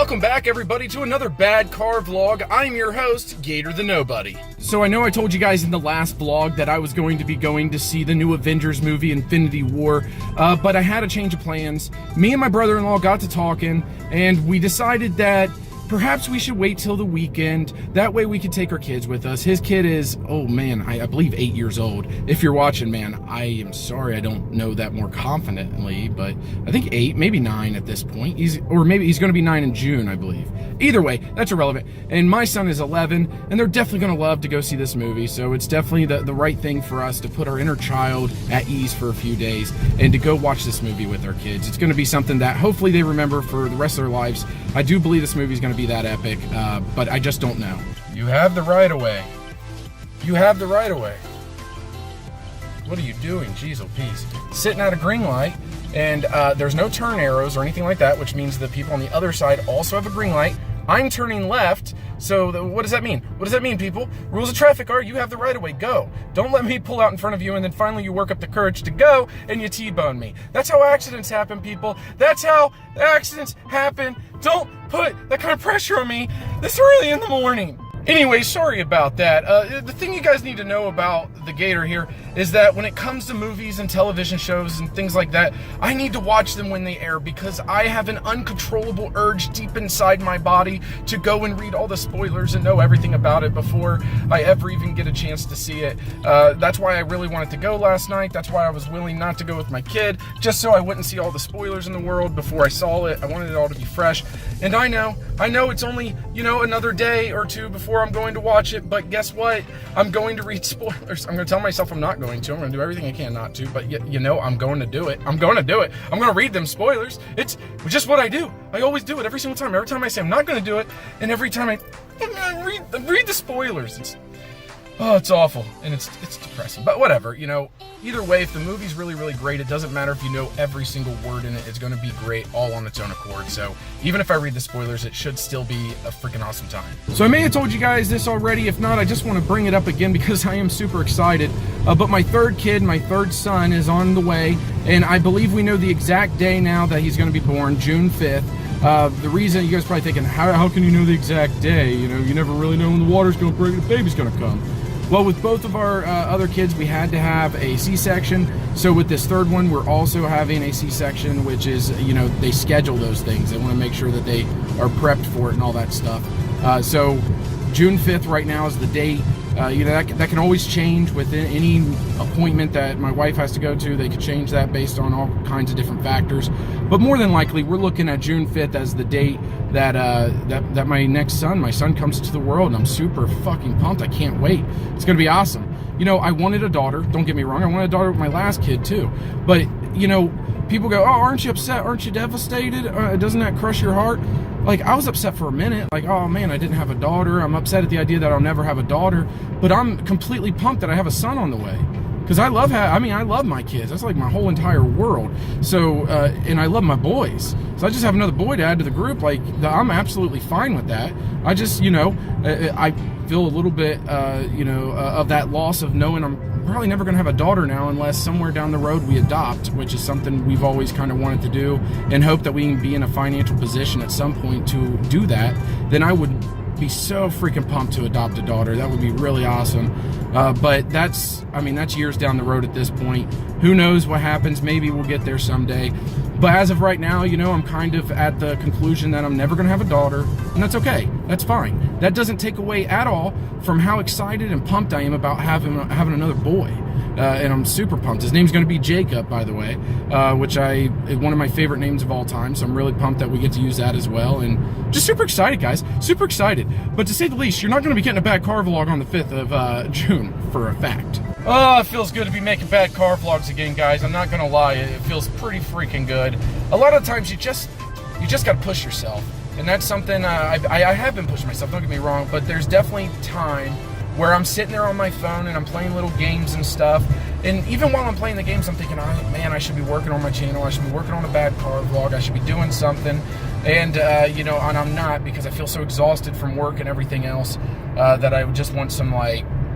Welcome back, everybody, to another Bad Car Vlog. I'm your host, Gator the Nobody. So I know I told you guys in the last vlog that I was going to be going to see the new Avengers movie, Infinity War, but I had a change of plans. Me and my brother-in-law got to talking, and we decided that perhaps we should wait till the weekend. That way we could take our kids with us. His kid is, oh man, I believe 8 years old. If you're watching, man, I am sorry I don't know that more confidently, but I think 8, maybe 9 at this point. Maybe he's going to be 9 in June, I believe. Either way, that's irrelevant. And my son is 11, and they're definitely going to love to go see this movie, so it's definitely the right thing for us to put our inner child at ease for a few days and to go watch this movie with our kids. It's going to be something that hopefully they remember for the rest of their lives. I do believe this movie is going to be that epic, but I just don't know. You have the right of way. You have the right of way. What are you doing? Jeez, oh, peace. Sitting at a green light, and there's no turn arrows or anything like that, which means the people on the other side also have a green light. I'm turning left, so what does that mean? What does that mean, people? Rules of traffic are you have the right of way, go. Don't let me pull out in front of you and then finally you work up the courage to go and you T-bone me. That's how accidents happen, people. That's how accidents happen. Don't put that kind of pressure on me this early in the morning. Anyway, sorry about that. The thing you guys need to know about the Gator here is that when it comes to movies and television shows and things like that, I need to watch them when they air because I have an uncontrollable urge deep inside my body to go and read all the spoilers and know everything about it before I ever even get a chance to see it. That's why I really wanted to go last night. That's why I was willing not to go with my kid, just so I wouldn't see all the spoilers in the world before I saw it. I wanted it all to be fresh. And I know it's only, another day or two before I'm going to watch it, but guess what? I'm going to read spoilers. I'm going to tell myself I'm not going to. I'm going to do everything I can not to, but I'm going to do it. I'm going to do it. I'm going to read them spoilers. It's just what I do. I always do it every single time. Every time I say I'm not going to do it, and every time I read the spoilers. It's awful, and it's depressing, but whatever, either way, if the movie's really, really great, it doesn't matter if you know every single word in it, it's going to be great all on its own accord, so even if I read the spoilers, it should still be a freaking awesome time. So I may have told you guys this already, if not, I just want to bring it up again because I am super excited, but my third kid, my third son is on the way, and I believe we know the exact day now that he's going to be born, June 5th. The reason, you guys are probably thinking, how can you know the exact day? You never really know when the water's going to break and the baby's going to come. Well, with both of our other kids, we had to have a C-section. So with this third one, we're also having a C-section, which is, they schedule those things. They want to make sure that they are prepped for it and all that stuff. So June 5th right now is the date. That can always change with any appointment that my wife has to go to. They could change that based on all kinds of different factors. But more than likely, we're looking at June 5th as the date that that my son comes to the world, and I'm super fucking pumped. I can't wait. It's gonna be awesome. I wanted a daughter. Don't get me wrong. I wanted a daughter with my last kid too. But people go, "Oh, aren't you upset? Aren't you devastated? Doesn't that crush your heart?" Like, I was upset for a minute, like, oh man, I didn't have a daughter. I'm upset at the idea that I'll never have a daughter, but I'm completely pumped that I have a son on the way. Because I love my kids. That's like my whole entire world. So, and I love my boys. So I just have another boy to add to the group. Like, I'm absolutely fine with that. I just, I feel a little bit, of that loss of knowing I'm probably never going to have a daughter now unless somewhere down the road we adopt, which is something we've always kind of wanted to do, and hope that we can be in a financial position at some point to do that. Then I would be so freaking pumped to adopt a daughter. That would be really awesome. But that's years down the road at this point. Who knows what happens? Maybe we'll get there someday. But as of right now, I'm kind of at the conclusion that I'm never going to have a daughter, and that's okay. That's fine. That doesn't take away at all from how excited and pumped I am about having another boy. And I'm super pumped. His name's going to be Jacob, by the way, which is one of my favorite names of all time. So I'm really pumped that we get to use that as well. And just super excited, guys. Super excited. But to say the least, you're not going to be getting a Bad Car Vlog on the 5th of June, for a fact. Oh, it feels good to be making Bad Car Vlogs again, guys. I'm not going to lie. It feels pretty freaking good. A lot of times you just got to push yourself. And that's something I have been pushing myself, don't get me wrong. But there's definitely time where I'm sitting there on my phone and I'm playing little games and stuff. And even while I'm playing the games, I'm thinking, oh, man, I should be working on my channel. I should be working on a Bad Car Vlog. I should be doing something. And, and I'm not, because I feel so exhausted from work and everything else that I just want some,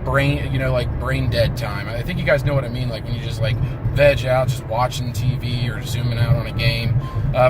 brain, like brain dead time. I think you guys know what I mean, like when you just like veg out, just watching TV or zooming out on a game.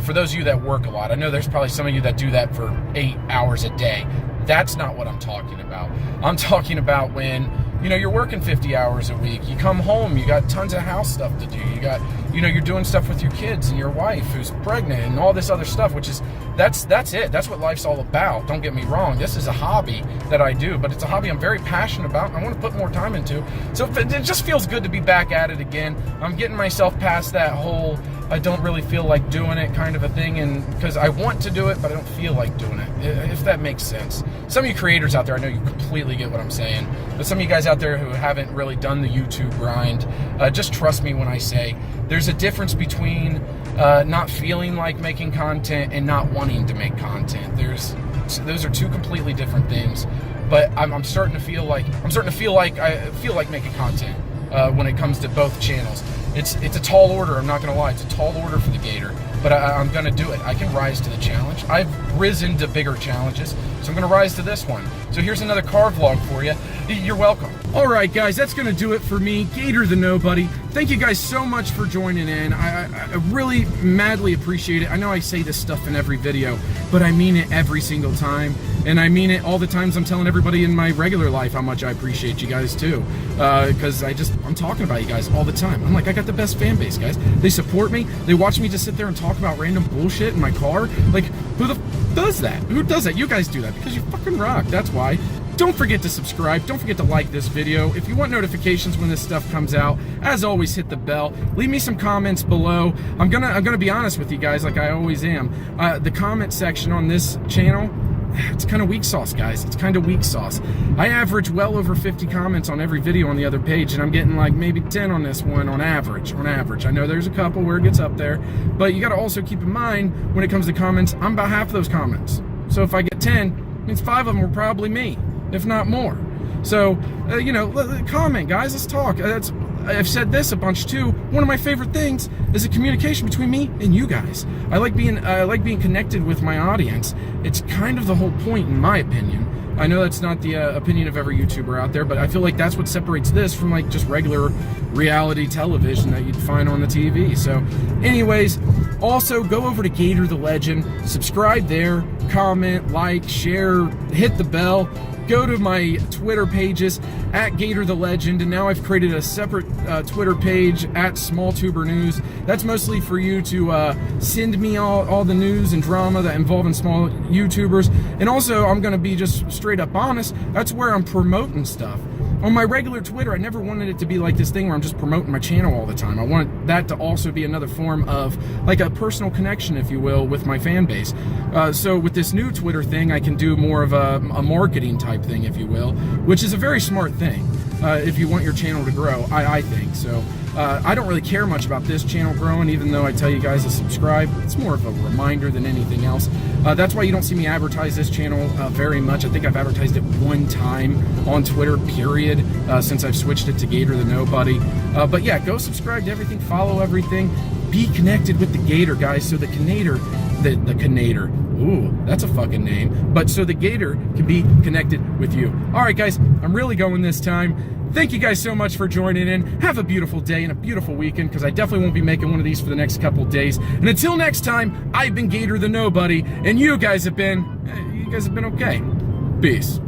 For those of you that work a lot, I know there's probably some of you that do that for 8 hours a day. That's not what I'm talking about. I'm talking about when, you're working 50 hours a week. You come home, you got tons of house stuff to do. You got, you're doing stuff with your kids and your wife who's pregnant and all this other stuff, which is, that's it. That's what life's all about. Don't get me wrong. This is a hobby that I do, but it's a hobby I'm very passionate about and I want to put more time into. So it just feels good to be back at it again. I'm getting myself past that whole, I don't really feel like doing it kind of a thing, and because I want to do it, but I don't feel like doing it, if that makes sense. Some of you creators out there, I know you completely get what I'm saying, but some of you guys out there who haven't really done the YouTube grind, just trust me when I say there's a difference between not feeling like making content and not wanting to make content. Those are two completely different things, but I'm starting to feel like I feel like making content when it comes to both channels. It's a tall order, I'm not gonna lie, it's a tall order for the Gator, but I'm gonna do it. I can rise to the challenge. I've risen to bigger challenges, so I'm gonna rise to this one. So here's another car vlog for you. You're welcome. All right, guys, that's gonna do it for me, Gator the Nobody. Thank you guys so much for joining in. I really madly appreciate it. I know I say this stuff in every video, but I mean it every single time. And I mean it all the times I'm telling everybody in my regular life how much I appreciate you guys too. Because I'm talking about you guys all the time. I'm like, I got the best fan base, guys. They support me. They watch me just sit there and talk about random bullshit in my car. Like, who the f does that? Who does that? You guys do that because you fucking rock. That's why. Don't forget to subscribe. Don't forget to like this video. If you want notifications when this stuff comes out, as always, hit the bell. Leave me some comments below. I'm gonna be honest with you guys, like I always am. The comment section on this channel, it's kind of weak sauce, guys. It's kind of weak sauce. I average well over 50 comments on every video on the other page, and I'm getting like maybe 10 on this one on average. I know there's a couple where it gets up there, but you got to also keep in mind when it comes to comments, I'm about half of those comments. So if I get 10, it means 5 of them were probably me, if not more. So, comment, guys. Let's talk. I've said this a bunch too. One of my favorite things is the communication between me and you guys. I like being connected with my audience. It's kind of the whole point, in my opinion. I know that's not the opinion of every YouTuber out there, but I feel like that's what separates this from like just regular reality television that you'd find on the TV. So, anyways, also go over to Gator the Legend, subscribe there, comment, like, share, hit the bell. Go to my Twitter pages at Gator the Legend, and now I've created a separate Twitter page at SmallTuber News. That's mostly for you to send me all the news and drama that involving small YouTubers. And also, I'm going to be just straight up honest, that's where I'm promoting stuff. On my regular Twitter, I never wanted it to be like this thing where I'm just promoting my channel all the time. I want that to also be another form of like a personal connection, if you will, with my fan base. So with this new Twitter thing, I can do more of a marketing type thing, if you will, which is a very smart thing if you want your channel to grow, I think. So I don't really care much about this channel growing, even though I tell you guys to subscribe. It's more of a reminder than anything else. That's why you don't see me advertise this channel very much. I think I've advertised it one time on Twitter, period, since I've switched it to Gator the Nobody. But yeah, go subscribe to everything, follow everything, be connected with the Gator, guys, so the Canator, the Canator, ooh, that's a fucking name, but so the Gator can be connected with you. All right, guys, I'm really going this time. Thank you guys so much for joining in. Have a beautiful day and a beautiful weekend, because I definitely won't be making one of these for the next couple days. And until next time, I've been Gator the Nobody, and you guys have been okay. Peace.